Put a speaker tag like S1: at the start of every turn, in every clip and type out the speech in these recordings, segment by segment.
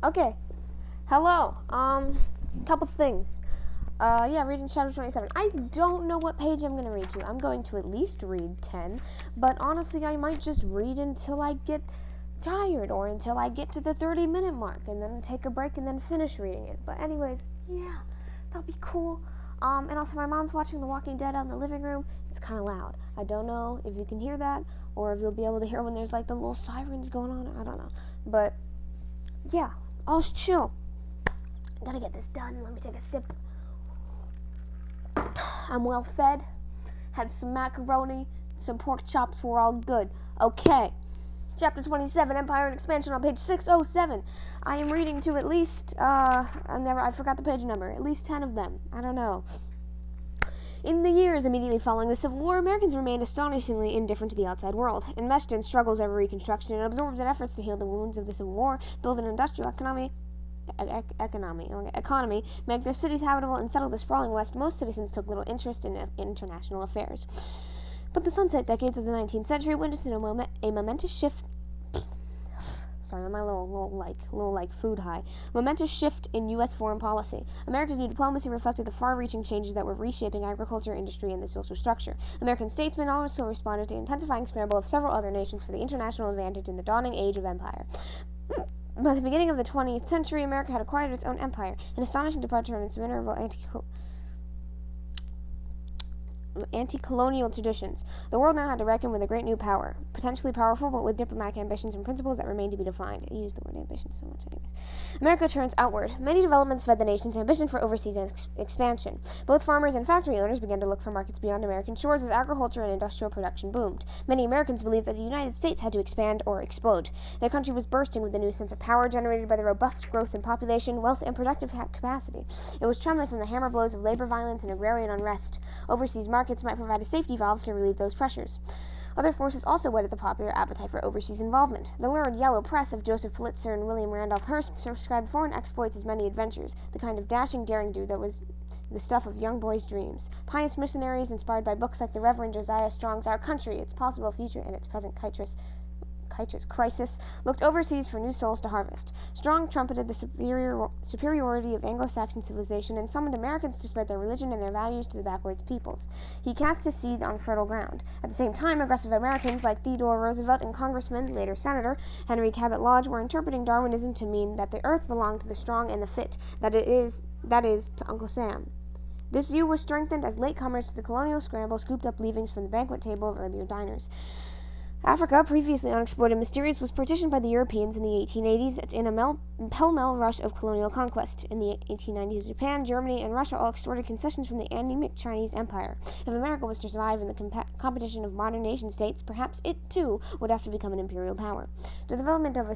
S1: Okay. Hello. Couple things. Reading chapter 27. I don't know what page I'm going to read to. I'm going to at least read 10, but honestly, I might just read until I get tired or until I get to the 30-minute mark and then take a break and then finish reading it. But anyways, yeah, that'll be cool. And also my mom's watching The Walking Dead out in the living room. It's kind of loud. I don't know if you can hear that or if you'll be able to hear when there's like the little sirens going on. I don't know. But yeah, I'll chill. Gotta get this done. Let me take a sip. I'm well fed. Had some macaroni, some pork chops. We're all good. Okay. Chapter 27, Empire and Expansion, on page 607. I am reading to at least, I forgot the page number. At least 10 of them. I don't know. In the years immediately following the Civil War, Americans remained astonishingly indifferent to the outside world. Enmeshed in struggles over Reconstruction and absorbed in efforts to heal the wounds of the Civil War, build an industrial economy, make their cities habitable, and settle the sprawling West, most citizens took little interest in international affairs. But the sunset decades of the 19th century witnessed a momentous shift. Sorry, my little food high. Momentous shift in U.S. foreign policy. America's new diplomacy reflected the far-reaching changes that were reshaping agriculture, industry, and the social structure. American statesmen also responded to the intensifying scramble of several other nations for the international advantage in the dawning age of empire. By the beginning of the 20th century, America had acquired its own empire, an astonishing departure from its venerable anti-colonial traditions. The world now had to reckon with a great new power, potentially powerful, but with diplomatic ambitions and principles that remained to be defined. I use the word ambition so much anyways. America turns outward. Many developments fed the nation's ambition for overseas expansion. Both farmers and factory owners began to look for markets beyond American shores as agriculture and industrial production boomed. Many Americans believed that the United States had to expand or explode. Their country was bursting with a new sense of power generated by the robust growth in population, wealth, and productive capacity. It was trembling from the hammer blows of labor violence and agrarian unrest. Overseas markets might provide a safety valve to relieve those pressures. Other forces also whetted the popular appetite for overseas involvement. The lurid yellow press of Joseph Pulitzer and William Randolph Hearst described foreign exploits as many adventures, the kind of dashing daring-do that was the stuff of young boys' dreams. Pious missionaries, inspired by books like the Reverend Josiah Strong's Our Country, Its Possible Future, and Its Present Crisis, looked overseas for new souls to harvest. Strong trumpeted the superiority of Anglo-Saxon civilization and summoned Americans to spread their religion and their values to the backwoods peoples. He cast his seed on fertile ground. At the same time, aggressive Americans like Theodore Roosevelt and Congressman, later Senator, Henry Cabot Lodge were interpreting Darwinism to mean that the earth belonged to the strong and the fit, that is, to Uncle Sam. This view was strengthened as latecomers to the colonial scramble scooped up leavings from the banquet table of earlier diners. Africa, previously unexplored and mysterious, was partitioned by the Europeans in the 1880s in a pell-mell rush of colonial conquest. In the 1890s, Japan, Germany, and Russia all extorted concessions from the anemic Chinese Empire. If America was to survive in the competition of modern nation-states, perhaps it, too, would have to become an imperial power. The development of a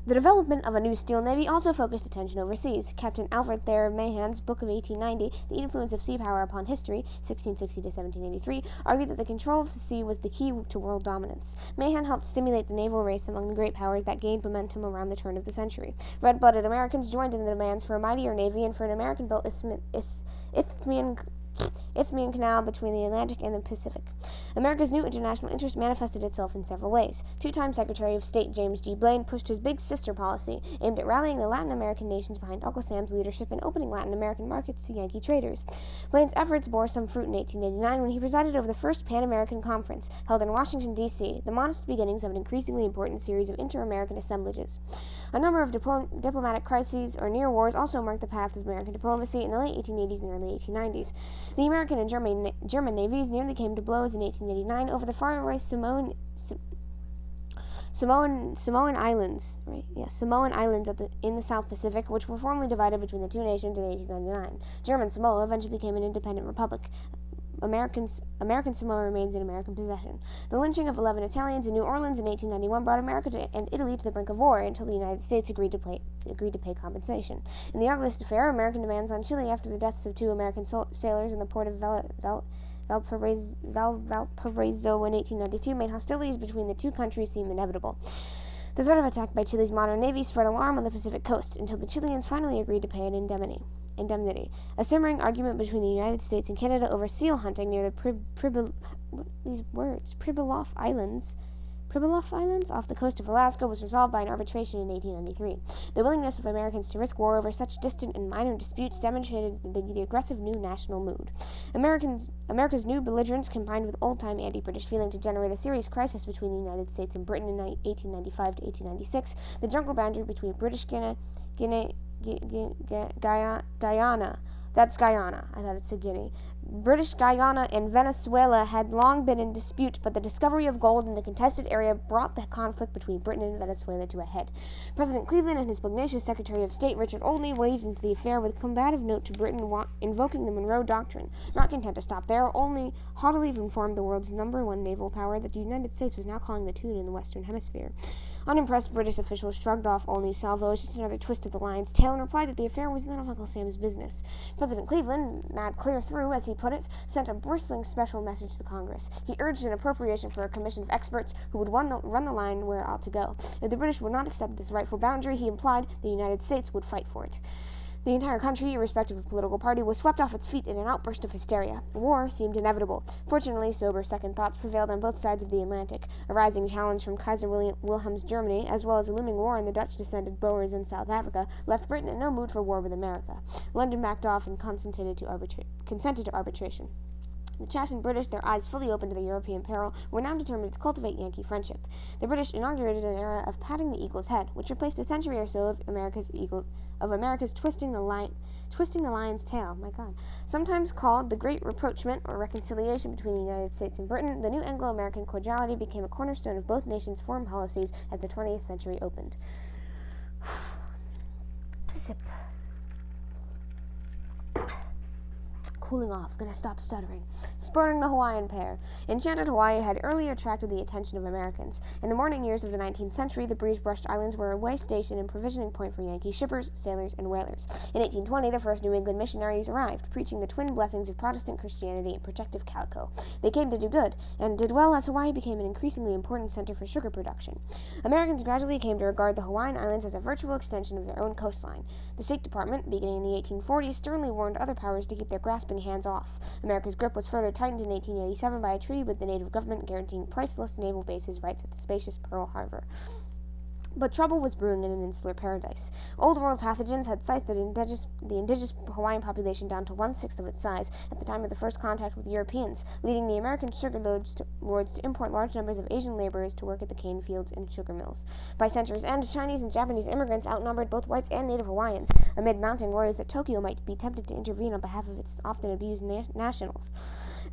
S1: The development of a new steel navy also focused attention overseas. Captain Alfred Thayer Mahan's Book of 1890, The Influence of Sea Power Upon History, 1660 to 1783, argued that the control of the sea was the key to world dominance. Mahan helped stimulate the naval race among the great powers that gained momentum around the turn of the century. Red-blooded Americans joined in the demands for a mightier navy and for an American-built Isthmian Canal between the Atlantic and the Pacific. America's new international interest manifested itself in several ways. Two-time Secretary of State James G. Blaine pushed his Big Sister policy, aimed at rallying the Latin American nations behind Uncle Sam's leadership and opening Latin American markets to Yankee traders. Blaine's efforts bore some fruit in 1889 when he presided over the first Pan-American Conference, held in Washington, D.C., the modest beginnings of an increasingly important series of inter-American assemblages. A number of diplomatic crises or near wars also marked the path of American diplomacy in the late 1880s and early 1890s. The American and German navies nearly came to blows in 1889 over the faraway Samoan Islands, Samoan Islands in the South Pacific, which were formally divided between the two nations in 1899. German Samoa eventually became an independent republic. American Samoa remains in American possession. The lynching of 11 Italians in New Orleans in 1891 brought America and Italy to the brink of war until the United States agreed to pay compensation. In the ugliest affair, American demands on Chile after the deaths of two American sailors in the port of Valparaiso in 1892 made hostilities between the two countries seem inevitable. The threat of attack by Chile's modern navy spread alarm on the Pacific coast until the Chileans finally agreed to pay an indemnity. A simmering argument between the United States and Canada over seal hunting near the Pribilof Islands Pribilof Islands off the coast of Alaska was resolved by an arbitration in 1893. The willingness of Americans to risk war over such distant and minor disputes demonstrated the aggressive new national mood. America's new belligerence combined with old-time anti-British feeling to generate a serious crisis between the United States and Britain in 1895 to 1896. The jungle boundary between British Guyana. That's Guyana. I thought it said Guinea. British Guyana and Venezuela had long been in dispute, but the discovery of gold in the contested area brought the conflict between Britain and Venezuela to a head. President Cleveland and his pugnacious Secretary of State Richard Olney waved into the affair with a combative note to Britain invoking the Monroe Doctrine. Not content to stop there, Olney haughtily informed the world's #1 naval power that the United States was now calling the tune in the Western Hemisphere. Unimpressed British officials shrugged off Olney's salvo as just another twist of the lion's tail and replied that the affair was none of Uncle Sam's business. President Cleveland, mad clear through, as he put it, sent a bristling special message to Congress. He urged an appropriation for a commission of experts who would run the line where it ought to go. If the British would not accept this rightful boundary, he implied the United States would fight for it. The entire country, irrespective of political party, was swept off its feet in an outburst of hysteria. War seemed inevitable. Fortunately, sober second thoughts prevailed on both sides of the Atlantic. A rising challenge from Kaiser Wilhelm's Germany, as well as a looming war in the Dutch-descended Boers in South Africa, left Britain in no mood for war with America. London backed off and consented to arbitration. The Chastened British, their eyes fully open to the European peril, were now determined to cultivate Yankee friendship. The British inaugurated an era of patting the eagle's head, which replaced a century or so of America's twisting the lion's tail. My God. Sometimes called the Great Rapprochement or reconciliation between the United States and Britain, the new Anglo-American cordiality became a cornerstone of both nations' foreign policies as the 20th century opened. Sip. Cooling off, gonna stop stuttering. Spurning the Hawaiian pair. Enchanted Hawaii had early attracted the attention of Americans. In the morning years of the 19th century, the breeze-brushed islands were a way station and provisioning point for Yankee shippers, sailors, and whalers. In 1820, the first New England missionaries arrived, preaching the twin blessings of Protestant Christianity and protective calico. They came to do good, and did well as Hawaii became an increasingly important center for sugar production. Americans gradually came to regard the Hawaiian Islands as a virtual extension of their own coastline. The State Department, beginning in the 1840s, sternly warned other powers to keep their grasping hands off. America's grip was further tightened in 1887 by a treaty with the native government guaranteeing priceless naval bases rights at the spacious Pearl Harbor. But trouble was brewing in an insular paradise. Old world pathogens had scythed the indigenous Hawaiian population down to 1/6 of its size at the time of the first contact with Europeans, leading the American sugar lords to import large numbers of Asian laborers to work at the cane fields and sugar mills. By century's end, Chinese and Japanese immigrants outnumbered both whites and native Hawaiians, amid mounting worries that Tokyo might be tempted to intervene on behalf of its often abused nationals.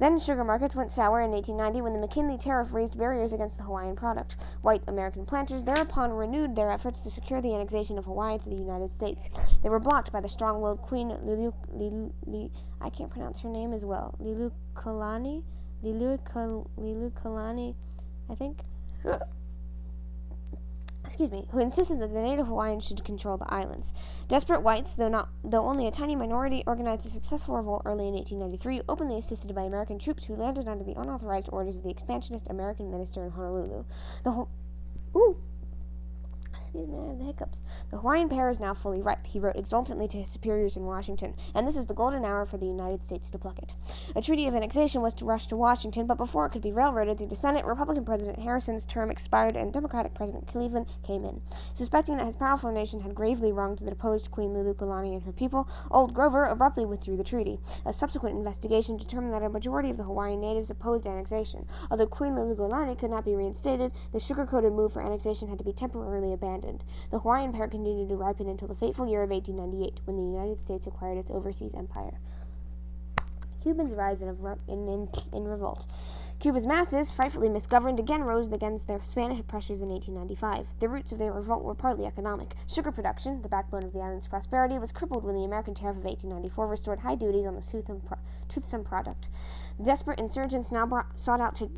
S1: Then sugar markets went sour in 1890 when the McKinley Tariff raised barriers against the Hawaiian product. White American planters thereupon renewed their efforts to secure the annexation of Hawaii to the United States. They were blocked by the strong-willed Queen I can't pronounce her name as well. Liliuokalani, I think. Who insisted that the native Hawaiians should control the islands. Desperate whites, though only a tiny minority, organized a successful revolt early in 1893, openly assisted by American troops who landed under the unauthorized orders of the expansionist American minister in Honolulu. I have the hiccups. The Hawaiian pair is now fully ripe, he wrote exultantly to his superiors in Washington, and this is the golden hour for the United States to pluck it. A treaty of annexation was to rush to Washington, but before it could be railroaded through the Senate, Republican President Harrison's term expired and Democratic President Cleveland came in. Suspecting that his powerful nation had gravely wronged the deposed Queen Liliuokalani and her people, Old Grover abruptly withdrew the treaty. A subsequent investigation determined that a majority of the Hawaiian natives opposed annexation. Although Queen Liliuokalani could not be reinstated, the sugar-coated move for annexation had to be temporarily abandoned. The Hawaiian pair continued to ripen until the fateful year of 1898, when the United States acquired its overseas empire. Cubans rise in revolt. Cuba's masses, frightfully misgoverned, again rose against their Spanish oppressors in 1895. The roots of their revolt were partly economic. Sugar production, the backbone of the island's prosperity, was crippled when the American tariff of 1894 restored high duties on the toothsome product. The desperate insurgents now sought out to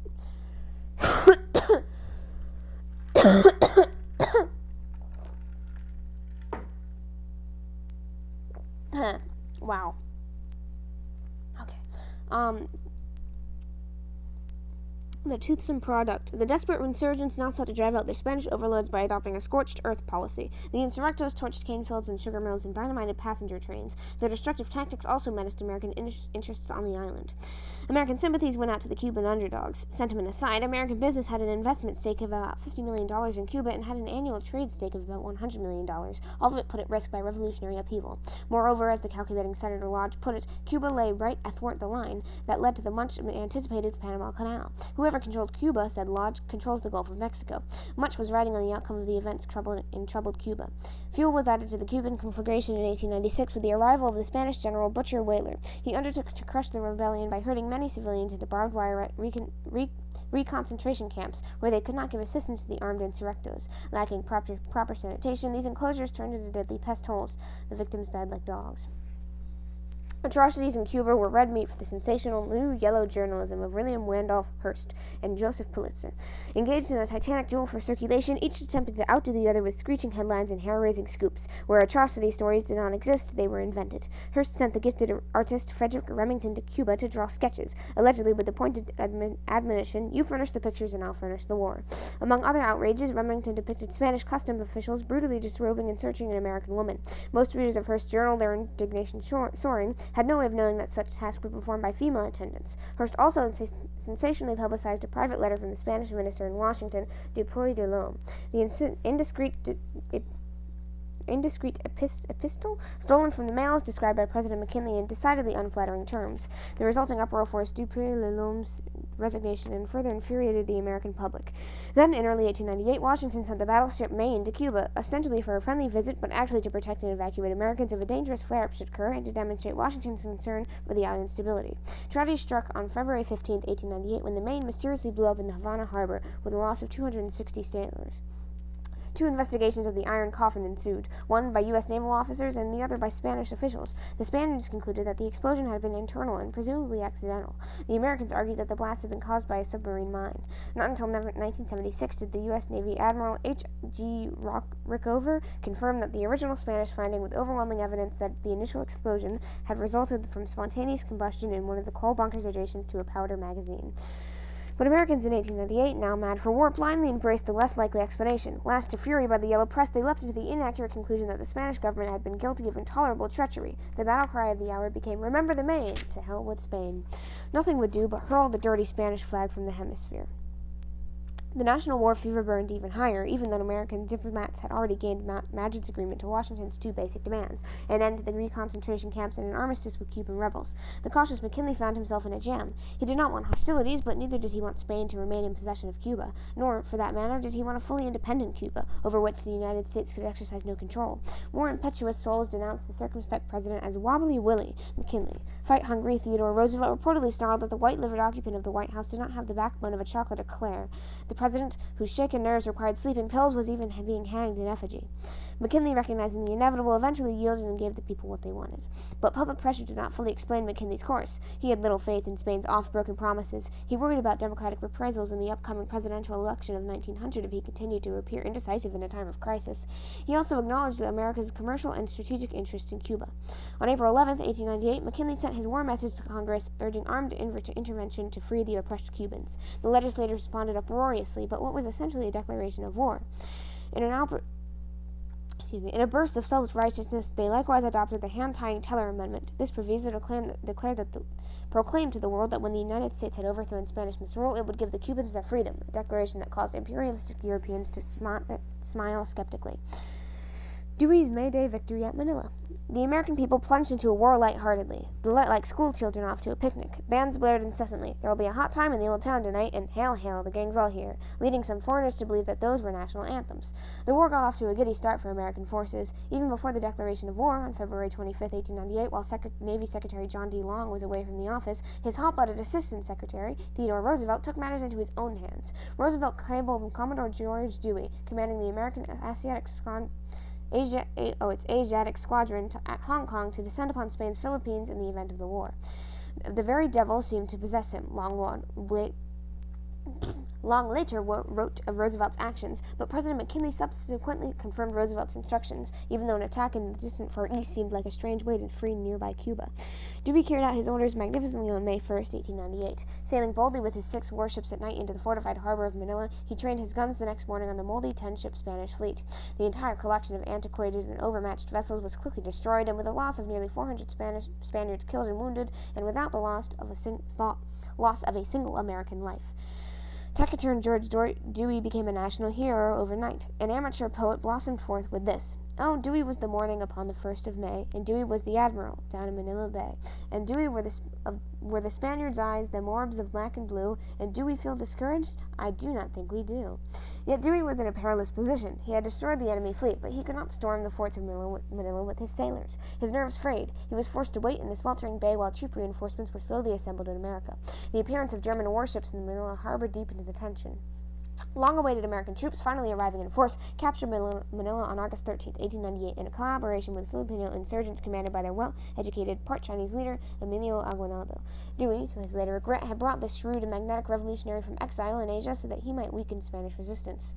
S1: Wow. Okay. The toothsome product. The desperate insurgents now sought to drive out their Spanish overlords by adopting a scorched earth policy. The insurrectos torched cane fields and sugar mills and dynamited passenger trains. Their destructive tactics also menaced American interests on the island. American sympathies went out to the Cuban underdogs. Sentiment aside, American business had an investment stake of about $50 million in Cuba and had an annual trade stake of about $100 million, all of it put at risk by revolutionary upheaval. Moreover, as the calculating Senator Lodge put it, Cuba lay right athwart the line that led to the much-anticipated Panama Canal. Whoever controlled Cuba, said Lodge, controls the Gulf of Mexico. Much was riding on the outcome of the events troubled Cuba. Fuel was added to the Cuban conflagration in 1896 with the arrival of the Spanish general Butcher Weyler. He undertook to crush the rebellion by herding many civilians into barbed wire reconcentration camps where they could not give assistance to the armed insurrectos. Lacking proper sanitation, these enclosures turned into deadly pest holes. The victims died like dogs. Atrocities in Cuba were red meat for the sensational new yellow journalism of William Randolph Hearst and Joseph Pulitzer. Engaged in a titanic duel for circulation, each attempted to outdo the other with screeching headlines and hair-raising scoops. Where atrocity stories did not exist, they were invented. Hearst sent the gifted artist Frederick Remington to Cuba to draw sketches, allegedly with the pointed admonition, "You furnish the pictures and I'll furnish the war." Among other outrages, Remington depicted Spanish customs officials brutally disrobing and searching an American woman. Most readers of Hearst's journal, their indignation soaring, had no way of knowing that such tasks were performed by female attendants. Hearst also sensationally publicized a private letter from the Spanish minister in Washington, Dupuy de Lome. The indiscreet epistle, stolen from the mails, described by President McKinley in decidedly unflattering terms. The resulting uproar forced Dupuy-de-Lome's resignation and further infuriated the American public. Then, in early 1898, Washington sent the battleship Maine to Cuba, ostensibly for a friendly visit, but actually to protect and evacuate Americans if a dangerous flare-up should occur and to demonstrate Washington's concern with the island's stability. Tragedy struck on February 15, 1898, when the Maine mysteriously blew up in the Havana harbor with a loss of 260 sailors. 2 investigations of the Iron Coffin ensued, one by U.S. naval officers and the other by Spanish officials. The Spaniards concluded that the explosion had been internal and presumably accidental. The Americans argued that the blast had been caused by a submarine mine. Not until 1976 did the U.S. Navy Admiral H.G. Rickover confirm that the original Spanish finding, with overwhelming evidence that the initial explosion had resulted from spontaneous combustion in one of the coal bunkers adjacent to a powder magazine. But Americans in 1898, now mad for war, blindly embraced the less likely explanation. Lashed to fury by the yellow press, they leapt into the inaccurate conclusion that the Spanish government had been guilty of intolerable treachery. The battle cry of the hour became, "Remember the Maine! To hell with Spain!" Nothing would do but hurl the dirty Spanish flag from the hemisphere. The national war fever burned even higher, even though American diplomats had already gained Madrid's agreement to Washington's 2 basic demands: an end to the reconcentration camps and an armistice with Cuban rebels. The cautious McKinley found himself in a jam. He did not want hostilities, but neither did he want Spain to remain in possession of Cuba, nor, for that matter, did he want a fully independent Cuba, over which the United States could exercise no control. More impetuous souls denounced the circumspect president as Wobbly Willie McKinley. Fight-hungry Theodore Roosevelt reportedly snarled that the white-livered occupant of the White House did not have the backbone of a chocolate eclair. The president, whose shaken nerves required sleeping pills, was even being hanged in effigy. McKinley, recognizing the inevitable, eventually yielded and gave the people what they wanted. But public pressure did not fully explain McKinley's course. He had little faith in Spain's oft-broken promises. He worried about democratic reprisals in the upcoming presidential election of 1900 if he continued to appear indecisive in a time of crisis. He also acknowledged America's commercial and strategic interest in Cuba. On April 11, 1898, McKinley sent his war message to Congress, urging armed intervention to free the oppressed Cubans. The legislators responded uproariously, but what was essentially a declaration of war. In a burst of self-righteousness, they likewise adopted the hand-tying Teller Amendment. This proviso proclaimed to the world that when the United States had overthrown Spanish misrule, it would give the Cubans their freedom, a declaration that caused imperialistic Europeans to smile skeptically. Dewey's May Day victory at Manila. The American people plunged into a war lightheartedly. They let like school children off to a picnic. Bands blared incessantly. "There will be a hot time in the old town tonight," and "Hail, hail, the gang's all here," leading some foreigners to believe that those were national anthems. The war got off to a giddy start for American forces. Even before the declaration of war, on February 25, 1898, while Navy Secretary John D. Long was away from the office, his hot-blooded Assistant Secretary, Theodore Roosevelt, took matters into his own hands. Roosevelt cabled Commodore George Dewey, commanding the American Asiatic Squadron at Hong Kong, to descend upon Spain's Philippines in the event of the war. The very devil seemed to possess him. Long later wrote of Roosevelt's actions, but President McKinley subsequently confirmed Roosevelt's instructions, even though an attack in the distant Far East seemed like a strange way to free nearby Cuba. Dewey carried out his orders magnificently on May 1st, 1898. Sailing boldly with his 6 warships at night into the fortified harbor of Manila, he trained his guns the next morning on the moldy 10-ship Spanish fleet. The entire collection of antiquated and overmatched vessels was quickly destroyed, and with a loss of nearly 400 Spaniards killed and wounded, and without the loss of a single American life. Taciturn George Dewey became a national hero overnight. An amateur poet blossomed forth with this: "Oh, Dewey was the morning upon the 1st of May, and Dewey was the admiral down in Manila Bay, and Dewey were the Spaniards' eyes, them orbs of black and blue, and do we feel discouraged? I do not think we do." Yet Dewey was in a perilous position. He had destroyed the enemy fleet, but he could not storm the forts of Manila with his sailors. His nerves frayed. He was forced to wait in the sweltering bay while troop reinforcements were slowly assembled in America. The appearance of German warships in the Manila harbor deepened the tension. Long-awaited American troops, finally arriving in force, captured Manila on August 13, 1898, in a collaboration with Filipino insurgents commanded by their well-educated, part-Chinese leader, Emilio Aguinaldo. Dewey, to his later regret, had brought this shrewd and magnetic revolutionary from exile in Asia so that he might weaken Spanish resistance.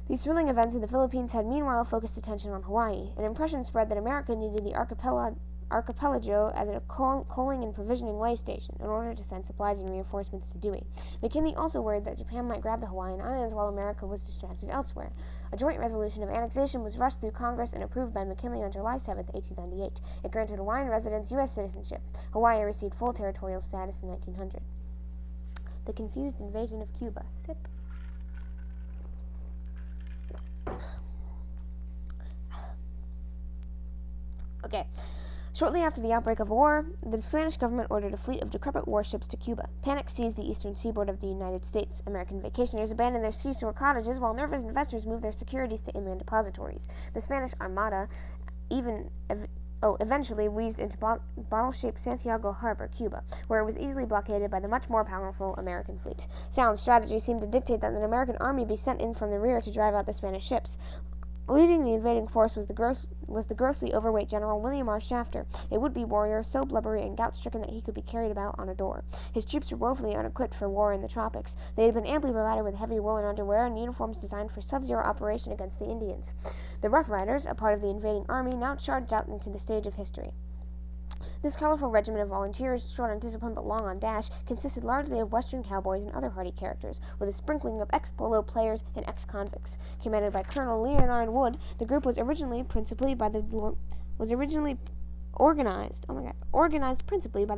S1: These thrilling events in the Philippines had meanwhile focused attention on Hawaii. An impression spread that America needed the archipelago as a coaling and provisioning way station in order to send supplies and reinforcements to Dewey. McKinley also worried that Japan might grab the Hawaiian Islands while America was distracted elsewhere. A joint resolution of annexation was rushed through Congress and approved by McKinley on July 7, 1898. It granted Hawaiian residents U.S. citizenship. Hawaii received full territorial status in 1900. The confused invasion of Cuba. Sip. Okay. Shortly after the outbreak of war, the Spanish government ordered a fleet of decrepit warships to Cuba. Panic seized the eastern seaboard of the United States. American vacationers abandoned their seashore cottages, while nervous investors moved their securities to inland depositories. The Spanish Armada eventually wheezed into bottle-shaped Santiago Harbor, Cuba, where it was easily blockaded by the much more powerful American fleet. Sound strategy seemed to dictate that an American army be sent in from the rear to drive out the Spanish ships. Leading the invading force was the grossly overweight General William R. Shafter, a would-be warrior so blubbery and gout-stricken that he could be carried about on a door. His troops were woefully unequipped for war in the tropics. They had been amply provided with heavy woolen underwear and uniforms designed for sub-zero operation against the Indians. The Rough Riders, a part of the invading army, now charged out into the stage of history. This colorful regiment of volunteers, short on discipline but long on dash, consisted largely of Western cowboys and other hardy characters, with a sprinkling of ex-polo players and ex-convicts. Commanded by Colonel Leonard Wood, the group was organized principally by the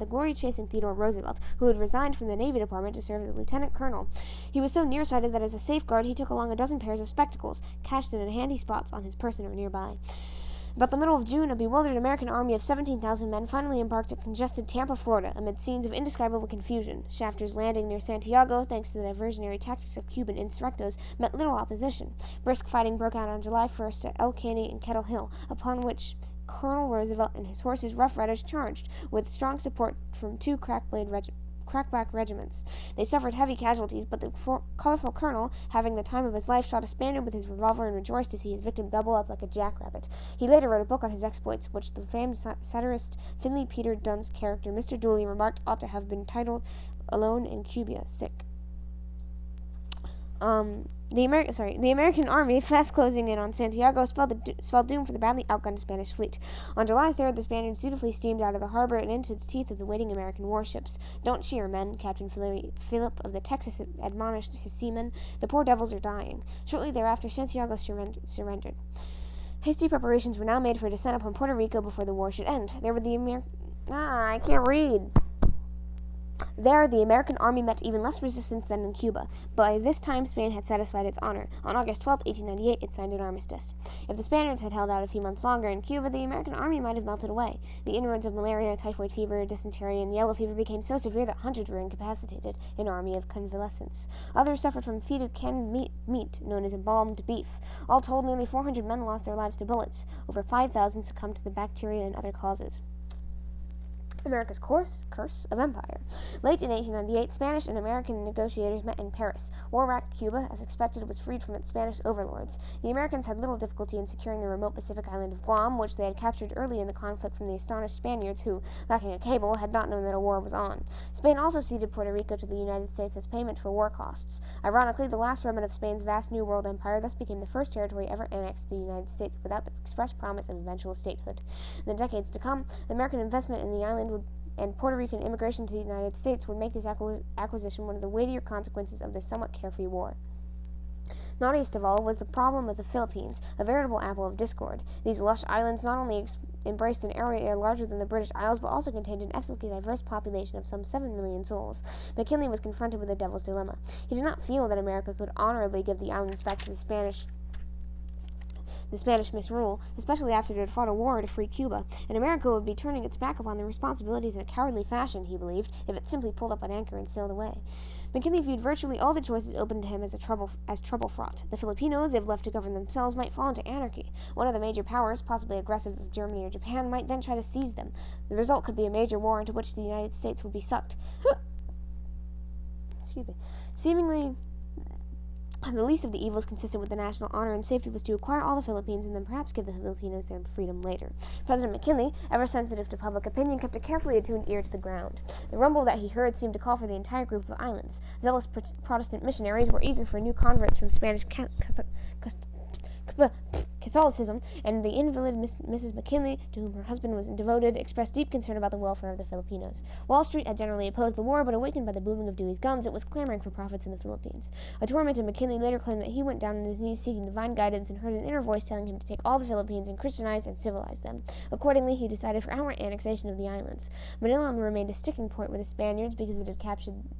S1: glory-chasing Theodore Roosevelt, who had resigned from the Navy Department to serve as a lieutenant colonel. He was so nearsighted that as a safeguard he took along a dozen pairs of spectacles, cached in handy spots on his person or nearby. About the middle of June, a bewildered American army of 17,000 men finally embarked at congested Tampa, Florida, amid scenes of indescribable confusion. Shafter's landing near Santiago, thanks to the diversionary tactics of Cuban insurrectos, met little opposition. Brisk fighting broke out on July 1st at El Caney and Kettle Hill, upon which Colonel Roosevelt and his horse's Rough Riders charged, with strong support from 2 crackback regiments. They suffered heavy casualties, but the colorful colonel, having the time of his life, shot a Spaniard with his revolver and rejoiced to see his victim double up like a jackrabbit. He later wrote a book on his exploits, which the famed satirist Finley Peter Dunn's character, Mr. Dooley, remarked ought to have been titled "Alone in Cuba, Sick." The American army, fast closing in on Santiago, spelled doom for the badly outgunned Spanish fleet. On July 3rd, the Spaniards dutifully steamed out of the harbor and into the teeth of the waiting American warships. "Don't cheer, men," Captain Philip of the Texas admonished his seamen. "The poor devils are dying." Shortly thereafter, Santiago surrendered. Hasty preparations were now made for a descent upon Puerto Rico before the war should end. I can't read. There, the American army met even less resistance than in Cuba. By this time, Spain had satisfied its honor. On August 12, 1898, it signed an armistice. If the Spaniards had held out a few months longer in Cuba, the American army might have melted away. The inroads of malaria, typhoid fever, dysentery, and yellow fever became so severe that hundreds were incapacitated, an army of convalescents. Others suffered from fetid canned meat known as embalmed beef. All told, nearly 400 men lost their lives to bullets. Over 5,000 succumbed to the bacteria and other causes. America's curse of empire. Late in 1898, Spanish and American negotiators met in Paris. War-racked Cuba, as expected, was freed from its Spanish overlords. The Americans had little difficulty in securing the remote Pacific island of Guam, which they had captured early in the conflict from the astonished Spaniards who, lacking a cable, had not known that a war was on. Spain also ceded Puerto Rico to the United States as payment for war costs. Ironically, the last remnant of Spain's vast New World empire thus became the first territory ever annexed to the United States without the express promise of eventual statehood. In the decades to come, American investment in the island and Puerto Rican immigration to the United States would make this acquisition one of the weightier consequences of this somewhat carefree war. Naughtiest of all was the problem of the Philippines, a veritable apple of discord. These lush islands not only embraced an area larger than the British Isles, but also contained an ethnically diverse population of some 7 million souls. McKinley was confronted with a devil's dilemma. He did not feel that America could honorably give the islands back to the Spanish misrule, especially after it had fought a war to free Cuba, and America would be turning its back upon their responsibilities in a cowardly fashion, he believed, if it simply pulled up an anchor and sailed away. McKinley viewed virtually all the choices open to him as trouble-fraught. The Filipinos, if left to govern themselves, might fall into anarchy. One of the major powers, possibly aggressive of Germany or Japan, might then try to seize them. The result could be a major war into which the United States would be sucked. Seemingly, the least of the evils consistent with the national honor and safety was to acquire all the Philippines and then perhaps give the Filipinos their freedom later. President McKinley, ever sensitive to public opinion, kept a carefully attuned ear to the ground. The rumble that he heard seemed to call for the entire group of islands. Zealous Protestant missionaries were eager for new converts from Spanish Catholicism, and the invalid Mrs. McKinley, to whom her husband was devoted, expressed deep concern about the welfare of the Filipinos. Wall Street had generally opposed the war, but awakened by the booming of Dewey's guns, it was clamoring for profits in the Philippines. A tormented McKinley later claimed that he went down on his knees seeking divine guidance and heard an inner voice telling him to take all the Philippines and Christianize and civilize them. Accordingly, he decided for outright annexation of the islands. Manila remained a sticking point with the Spaniards because it had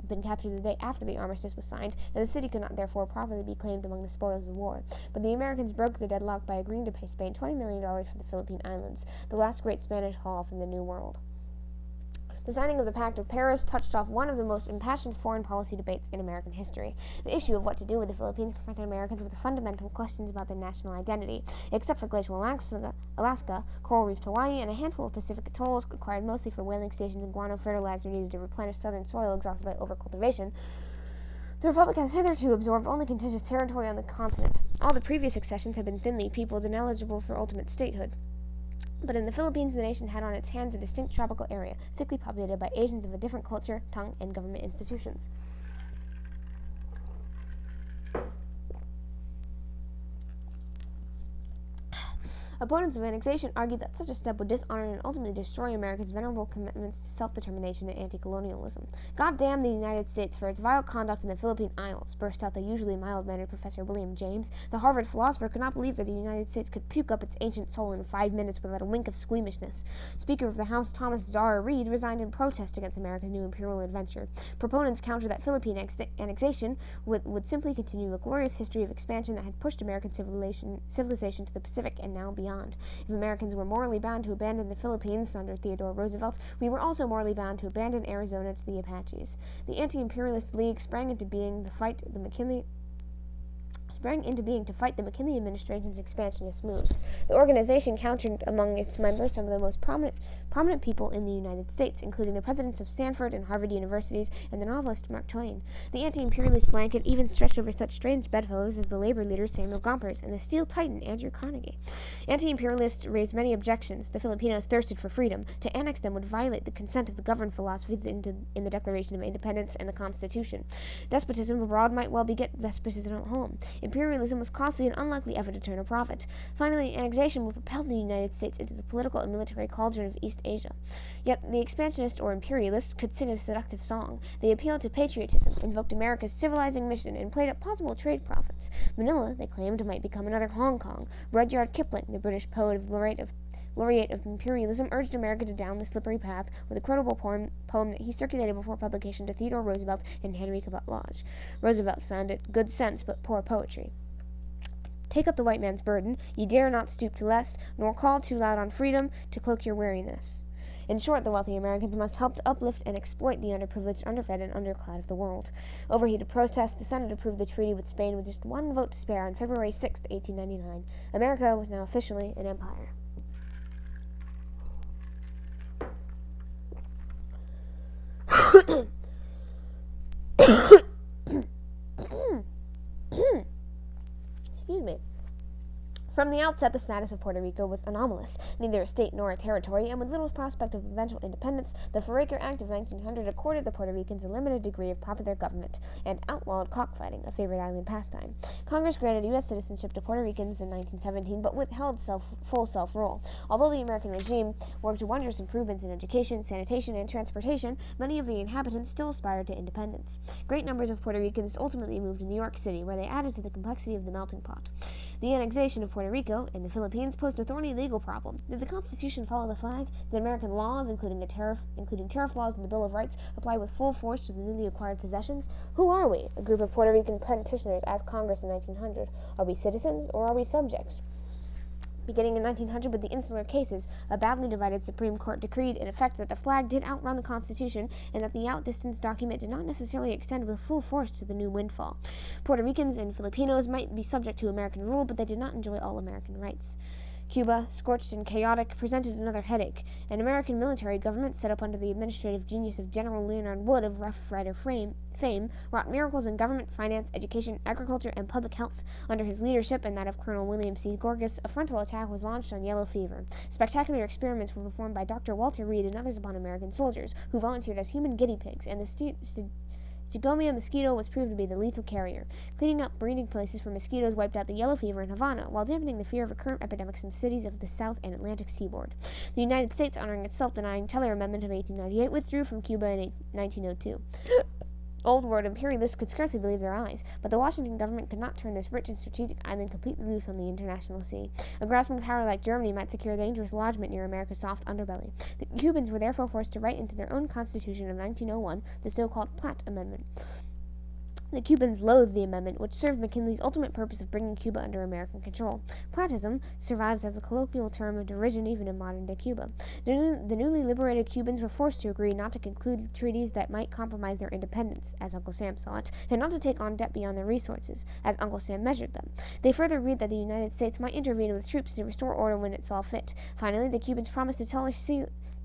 S1: been captured the day after the armistice was signed, and the city could not therefore properly be claimed among the spoils of war. But the Americans broke the deadlock by agreeing to pay Spain $20 million for the Philippine Islands, the last great Spanish haul from the New World. The signing of the Pact of Paris touched off one of the most impassioned foreign policy debates in American history. The issue of what to do with the Philippines confronted Americans with fundamental questions about their national identity. Except for glacial Alaska, coral reefed Hawaii, and a handful of Pacific atolls required mostly for whaling stations and guano fertilizer needed to replenish southern soil exhausted by overcultivation, the Republic has hitherto absorbed only contiguous territory on the continent. All the previous accessions had been thinly peopled and eligible for ultimate statehood. But in the Philippines, the nation had on its hands a distinct tropical area, thickly populated by Asians of a different culture, tongue, and government institutions. Opponents of annexation argued that such a step would dishonor and ultimately destroy America's venerable commitments to self-determination and anti-colonialism. God damn the United States for its vile conduct in the Philippine Isles, burst out the usually mild-mannered Professor William James. The Harvard philosopher could not believe that the United States could puke up its ancient soul in 5 minutes without a wink of squeamishness. Speaker of the House Thomas Zara Reed resigned in protest against America's new imperial adventure. Proponents countered that Philippine annexation would simply continue a glorious history of expansion that had pushed American civilization to the Pacific and now beyond. If Americans were morally bound to abandon the Philippines under Theodore Roosevelt, we were also morally bound to abandon Arizona to the Apaches. The Anti-Imperialist League sprang into being to fight the McKinley administration's expansionist moves. The organization counted among its members some of the most prominent people in the United States, including the presidents of Stanford and Harvard universities and the novelist Mark Twain. The anti-imperialist blanket even stretched over such strange bedfellows as the labor leader Samuel Gompers and the steel titan Andrew Carnegie. Anti-imperialists raised many objections. The Filipinos thirsted for freedom. To annex them would violate the consent of the governed philosophy in the Declaration of Independence and the Constitution. Despotism abroad might well beget despotism at home. Imperialism was costly and unlikely ever to turn a profit. Finally, annexation would propel the United States into the political and military cauldron of East Asia. Yet the expansionists or imperialists could sing a seductive song. They appealed to patriotism, invoked America's civilizing mission, and played up possible trade profits. Manila, they claimed, might become another Hong Kong. Rudyard Kipling, the British poet laureate of imperialism, urged America to down the slippery path with a quotable poem that he circulated before publication to Theodore Roosevelt and Henry Cabot Lodge. Roosevelt found it good sense but poor poetry. Take up the white man's burden, ye dare not stoop to less, nor call too loud on freedom to cloak your weariness. In short, the wealthy Americans must help to uplift and exploit the underprivileged, underfed, and underclad of the world. Overheated protests, the Senate approved the treaty with Spain with just one vote to spare on February 6, 1899. America was now officially an empire. From the outset, the status of Puerto Rico was anomalous, neither a state nor a territory, and with little prospect of eventual independence, the Foraker Act of 1900 accorded the Puerto Ricans a limited degree of popular government and outlawed cockfighting, a favorite island pastime. Congress granted U.S. citizenship to Puerto Ricans in 1917, but withheld full self-rule. Although the American regime worked wondrous improvements in education, sanitation, and transportation, many of the inhabitants still aspired to independence. Great numbers of Puerto Ricans ultimately moved to New York City, where they added to the complexity of the melting pot. The annexation of Puerto Rico and the Philippines posed a thorny legal problem. Did the Constitution follow the flag? Did American laws, including tariff laws and the Bill of Rights, apply with full force to the newly acquired possessions? Who are we? A group of Puerto Rican petitioners asked Congress in 1900. Are we citizens or are we subjects? Beginning in 1900 with the Insular Cases, a badly divided Supreme Court decreed in effect that the flag did outrun the Constitution and that the outdistanced document did not necessarily extend with full force to the new windfall. Puerto Ricans and Filipinos might be subject to American rule, but they did not enjoy all American rights. Cuba, scorched and chaotic, presented another headache. An American military government set up under the administrative genius of General Leonard Wood of Rough Rider fame wrought miracles in government, finance, education, agriculture, and public health. Under his leadership and that of Colonel William C. Gorgas, a frontal attack was launched on yellow fever. Spectacular experiments were performed by Dr. Walter Reed and others upon American soldiers, who volunteered as human guinea pigs, and the Stigomia mosquito was proved to be the lethal carrier. Cleaning up breeding places for mosquitoes wiped out the yellow fever in Havana, while dampening the fear of recurrent epidemics in cities of the South and Atlantic seaboard. The United States, honoring its self-denying Teller Amendment of 1898, withdrew from Cuba in 1902. Old world imperialists could scarcely believe their eyes, but the Washington government could not turn this rich and strategic island completely loose on the international sea. A grasping power like Germany might secure a dangerous lodgment near America's soft underbelly. The Cubans were therefore forced to write into their own constitution of 1901 the so-called Platt Amendment. The Cubans loathed the amendment, which served McKinley's ultimate purpose of bringing Cuba under American control. Plattism survives as a colloquial term of derision even in modern-day Cuba. The newly liberated Cubans were forced to agree not to conclude treaties that might compromise their independence, as Uncle Sam saw it, and not to take on debt beyond their resources, as Uncle Sam measured them. They further agreed that the United States might intervene with troops to restore order when it saw fit. Finally, the Cubans promised to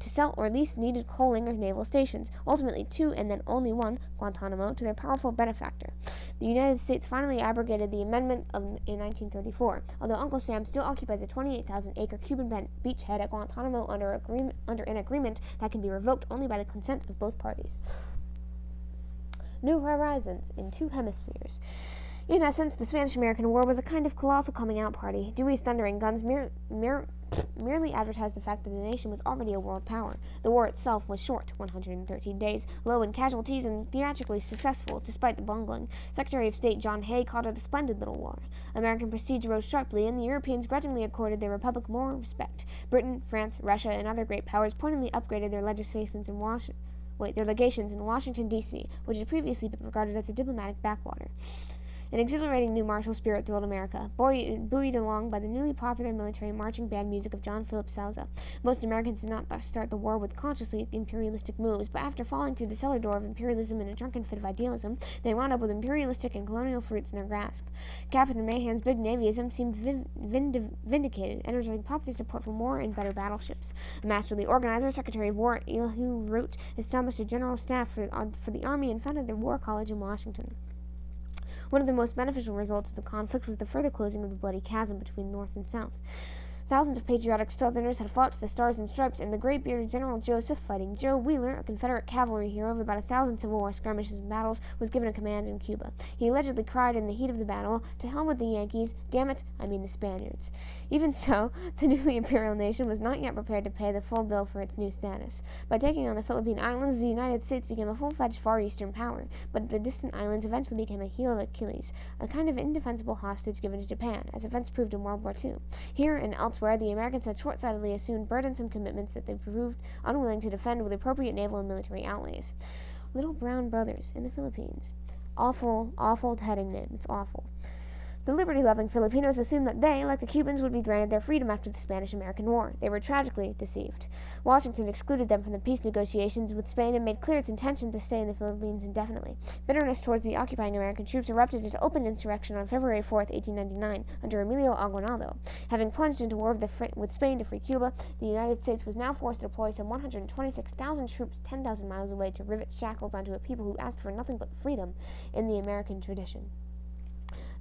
S1: sell or lease needed coaling or naval stations, ultimately two and then only one, Guantanamo, to their powerful benefactor. The United States finally abrogated the amendment in 1934, although Uncle Sam still occupies a 28,000-acre Cuban beachhead at Guantanamo under an agreement that can be revoked only by the consent of both parties. New horizons in two hemispheres. In essence, the Spanish-American War was a kind of colossal coming-out party. Dewey's thundering guns merely advertised the fact that the nation was already a world power. The war itself was short, 113 days, low in casualties, and theatrically successful, despite the bungling. Secretary of State John Hay called it a splendid little war. American prestige rose sharply, and the Europeans grudgingly accorded their republic more respect. Britain, France, Russia, and other great powers pointedly upgraded their legations in Washington, D.C., which had previously been regarded as a diplomatic backwater. An exhilarating new martial spirit thrilled America, buoyed along by the newly popular military marching band music of John Philip Sousa. Most Americans did not start the war with consciously imperialistic moves, but after falling through the cellar door of imperialism in a drunken fit of idealism, they wound up with imperialistic and colonial fruits in their grasp. Captain Mahan's big navyism seemed vindicated, energizing popular support for more and better battleships. A masterly organizer, Secretary of War Elihu Root established a general staff for the Army and founded the War College in Washington. One of the most beneficial results of the conflict was the further closing of the bloody chasm between North and South. Thousands of patriotic Southerners had fought to the Stars and Stripes, and the gray-bearded General Joseph, fighting Joe Wheeler, a Confederate cavalry hero of about 1,000 Civil War skirmishes and battles, was given a command in Cuba. He allegedly cried in the heat of the battle, "To hell with the Yankees, damn it, I mean the Spaniards." Even so, the newly imperial nation was not yet prepared to pay the full bill for its new status. By taking on the Philippine Islands, the United States became a full-fledged Far Eastern power, but the distant islands eventually became a heel of Achilles, a kind of indefensible hostage given to Japan, as events proved in World War II. Here and elsewhere, the Americans had short-sightedly assumed burdensome commitments that they proved unwilling to defend with appropriate naval and military outlays. Little Brown Brothers in the Philippines. Awful, awful heading name. It's awful. The liberty-loving Filipinos assumed that they, like the Cubans, would be granted their freedom after the Spanish-American War. They were tragically deceived. Washington excluded them from the peace negotiations with Spain and made clear its intention to stay in the Philippines indefinitely. Bitterness towards the occupying American troops erupted into open insurrection on February 4, 1899, under Emilio Aguinaldo. Having plunged into war with Spain to free Cuba, the United States was now forced to deploy some 126,000 troops 10,000 miles away to rivet shackles onto a people who asked for nothing but freedom in the American tradition.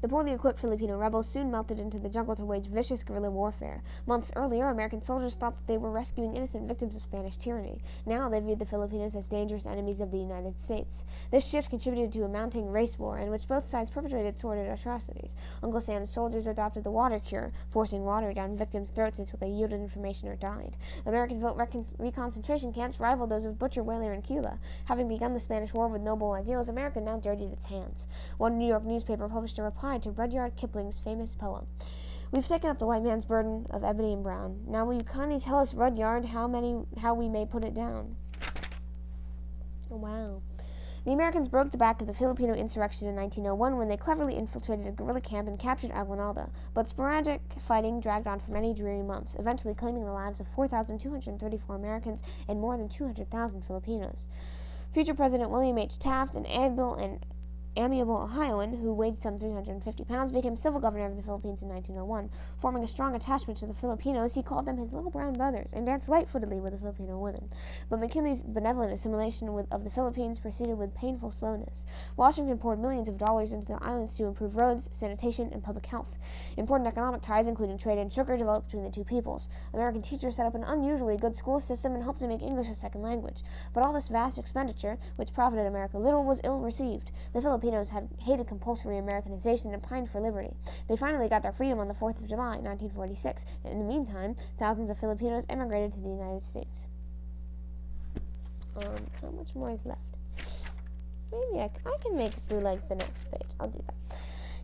S1: The poorly equipped Filipino rebels soon melted into the jungle to wage vicious guerrilla warfare. Months earlier, American soldiers thought that they were rescuing innocent victims of Spanish tyranny. Now they viewed the Filipinos as dangerous enemies of the United States. This shift contributed to a mounting race war in which both sides perpetrated sordid atrocities. Uncle Sam's soldiers adopted the water cure, forcing water down victims' throats until they yielded information or died. American reconcentration camps rivaled those of Butcher Whaler in Cuba. Having begun the Spanish War with noble ideals, America now dirtied its hands. One New York newspaper published a reply to Rudyard Kipling's famous poem. We've taken up the white man's burden of ebony and brown. Now will you kindly tell us, Rudyard, how we may put it down? Oh, wow. The Americans broke the back of the Filipino insurrection in 1901 when they cleverly infiltrated a guerrilla camp and captured Aguinaldo, but sporadic fighting dragged on for many dreary months, eventually claiming the lives of 4,234 Americans and more than 200,000 Filipinos. Future President William H. Taft, an amiable Ohioan who weighed some 350 pounds, became civil governor of the Philippines in 1901. Forming a strong attachment to the Filipinos, he called them his little brown brothers and danced light-footedly with the Filipino women. But McKinley's benevolent assimilation of the Philippines proceeded with painful slowness. Washington poured millions of dollars into the islands to improve roads, sanitation, and public health. Important economic ties, including trade and sugar, developed between the two peoples. American teachers set up an unusually good school system and helped to make English a second language. But all this vast expenditure, which profited America little, was ill-received. The Filipinos had hated compulsory Americanization and pined for liberty. They finally got their freedom on the 4th of July, 1946. In the meantime, thousands of Filipinos emigrated to the United States. How much more is left? Maybe I can make it through, the next page. I'll do that.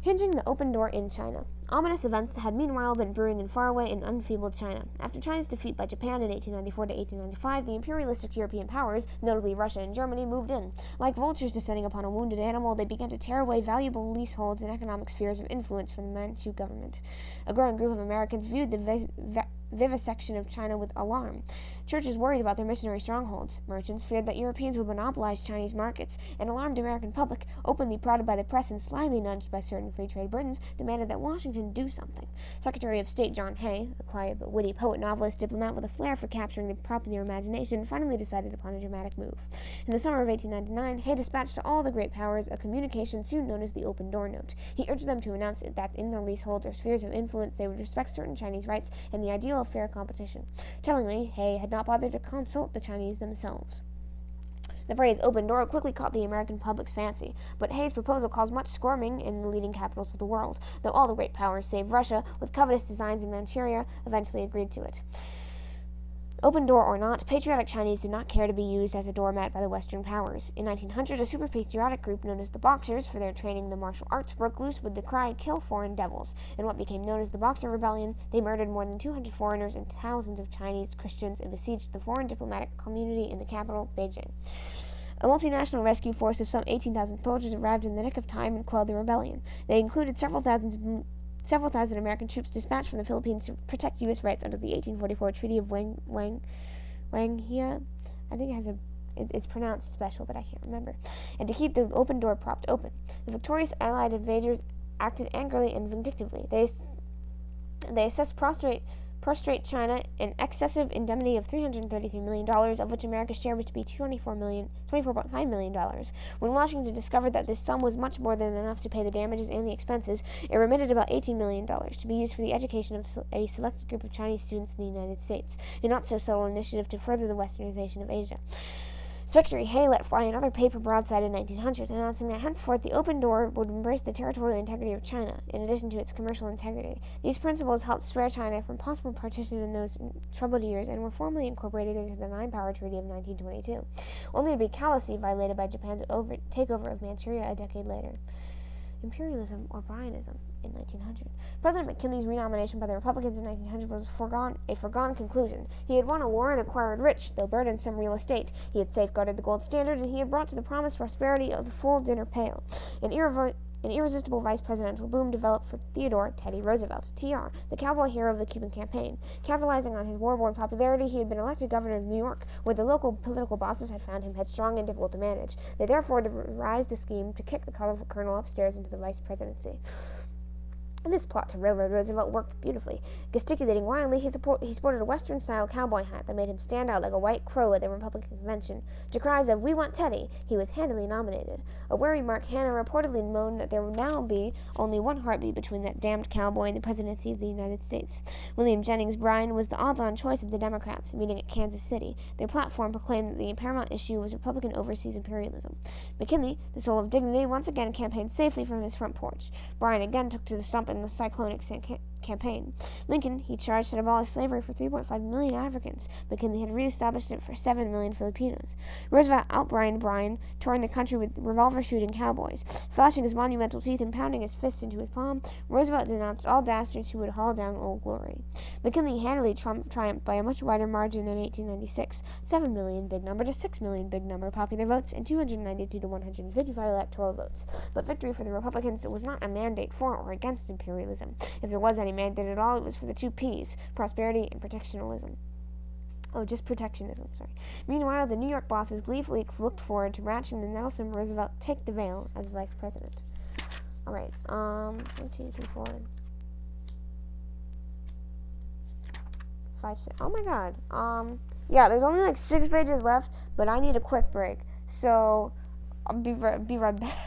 S1: Hinging the open door in China. Ominous events had meanwhile been brewing in faraway and unfeebled China. After China's defeat by Japan in 1894 to 1895, the imperialistic European powers, notably Russia and Germany, moved in. Like vultures descending upon a wounded animal, they began to tear away valuable leaseholds and economic spheres of influence from the Manchu government. A growing group of Americans viewed the vivisection of China with alarm. Churches worried about their missionary strongholds. Merchants feared that Europeans would monopolize Chinese markets. An alarmed American public, openly prodded by the press and slyly nudged by certain free trade Britons, demanded that Washington do something. Secretary of State John Hay, a quiet but witty poet, novelist, diplomat with a flair for capturing the popular imagination, finally decided upon a dramatic move. In the summer of 1899, Hay dispatched to all the great powers a communication soon known as the Open Door Note. He urged them to announce that in their leaseholds or spheres of influence they would respect certain Chinese rights and the ideal of fair competition. Tellingly, Hay had not bothered to consult the Chinese themselves. The phrase open door quickly caught the American public's fancy, but Hay's proposal caused much squirming in the leading capitals of the world, though all the great powers, save Russia, with covetous designs in Manchuria, eventually agreed to it. Open door or not, patriotic Chinese did not care to be used as a doormat by the Western powers. In 1900, a super-patriotic group known as the Boxers, for their training in the martial arts, broke loose with the cry, "Kill foreign devils." In what became known as the Boxer Rebellion, they murdered more than 200 foreigners and thousands of Chinese Christians and besieged the foreign diplomatic community in the capital, Beijing. A multinational rescue force of some 18,000 soldiers arrived in the nick of time and quelled the rebellion. They included several thousand American troops dispatched from the Philippines to protect U.S. rights under the 1844 Treaty of Wanghia. I think it's pronounced special, but I can't remember. And to keep the open door propped open. The victorious Allied invaders acted angrily and vindictively. They assessed prostrate China an excessive indemnity of $333 million, of which America's share was to be $24.5 million. When Washington discovered that this sum was much more than enough to pay the damages and the expenses, it remitted about $18 million to be used for the education of a selected group of Chinese students in the United States, a not-so-subtle initiative to further the westernization of Asia. Secretary Hay let fly another paper broadside in 1900, announcing that henceforth the open door would embrace the territorial integrity of China, in addition to its commercial integrity. These principles helped spare China from possible partition in those troubled years and were formally incorporated into the Nine-Power Treaty of 1922, only to be callously violated by Japan's takeover of Manchuria a decade later. Imperialism or Bryanism in 1900. President McKinley's renomination by the Republicans in 1900 was a foregone conclusion. He had won a war and acquired rich, though burdensome, real estate. He had safeguarded the gold standard, and he had brought to the promised prosperity of the full dinner pail. An irresistible vice presidential boom developed for Theodore Teddy Roosevelt, TR, the cowboy hero of the Cuban campaign. Capitalizing on his war-worn popularity, he had been elected governor of New York, where the local political bosses had found him headstrong and difficult to manage. They therefore devised a scheme to kick the colorful colonel upstairs into the vice presidency. This plot to railroad Roosevelt worked beautifully. Gesticulating wildly, he sported a Western-style cowboy hat that made him stand out like a white crow at the Republican convention. To cries of, "We want Teddy," he was handily nominated. A wary Mark Hanna reportedly moaned that there would now be only one heartbeat between that damned cowboy and the presidency of the United States. William Jennings Bryan was the odds-on choice of the Democrats, meeting at Kansas City. Their platform proclaimed that the paramount issue was Republican overseas imperialism. McKinley, the soul of dignity, once again campaigned safely from his front porch. Bryan again took to the stump in the cyclonic campaign. Lincoln, he charged, had abolished slavery for 3.5 million Africans. McKinley had reestablished it for 7 million Filipinos. Roosevelt outbrined Bryan, touring the country with revolver-shooting cowboys. Flashing his monumental teeth and pounding his fist into his palm, Roosevelt denounced all dastards who would haul down Old Glory. McKinley handily triumphed by a much wider margin in 1896. 7 million, big number, to 6 million, big number, popular votes, and 292 to 155 electoral votes. But victory for the Republicans was not a mandate for or against imperialism. If there was any mandate at all, it was for the 2 P's, prosperity and protectionism. Protectionism. Meanwhile, the New York bosses gleefully looked forward to watching the Nelson Roosevelt take the veil as vice president. Alright, 1, 2, 3, 4, 5, 6. Oh my god. Yeah, there's only like 6 pages left, but I need a quick break. So, I'll be right back.